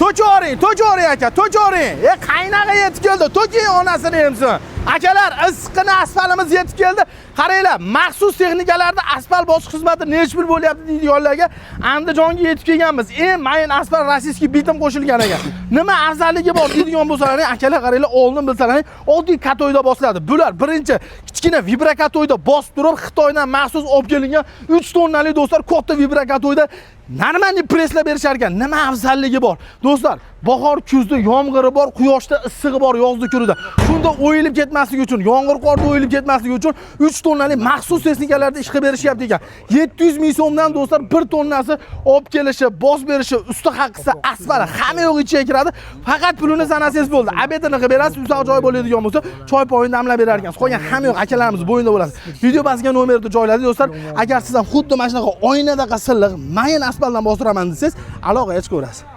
To'jori aka, to'jori. Qaynaga yetib keldi. To'king onasini emsin. Akalar, issiqqina asfaltimiz yetib keldi. Qaranglar, maxsus texnikalarda asfalt bosish xizmati necha pul bo'lyapti deydiganlarga Andijonga yetib kelganmiz. Eng mayin asfalt rossiyskiy bitim qo'shilgan ekan. Nima afzalligi bor deydigan bo'lsalar, akalar qaranglar, oldin bilsalaring, oddiy katoyda bosiladi. Bular birinchi kichkina vibrakatoyda bosib turib, Xitoydan maxsus olib kelingan 3 tonnali do'stlar, katta vibrakatoyda normalniy presslab berishar ekan. Nima afzalligi bor? Do'stlar, bahor kuzda yomg'iri bor, quyoshda issig'i bor yozda kunida. Shunda o'yilib ketmasligi uchun, yomg'ir qorda o'yilib ketmasligi uchun 3 tonnali maxsus texnikalarda ish qilib berishyapti ekan. 700 ming so'mdan do'stlar 1 tonnasi olib kelishi, bos berishi, usti haqqisi, asfalt hamma yo'q ichiga kiradi. Faqat pulini sanasangiz bo'ldi. Obedini qilib berasiz, uzoq joy bo'ladigan bo'lsa, choy poyini damlab berar ekansiz. Qolgan hamma yo'q akalarimiz bo'yinda bo'lasiz. Video basiga nomerni joyladik do'stlar. Agar siz ham xuddi mana shunaqa oynadaqa silliq, mayin asfaltdan bostiraman desangiz, aloqaga chiqaverasiz.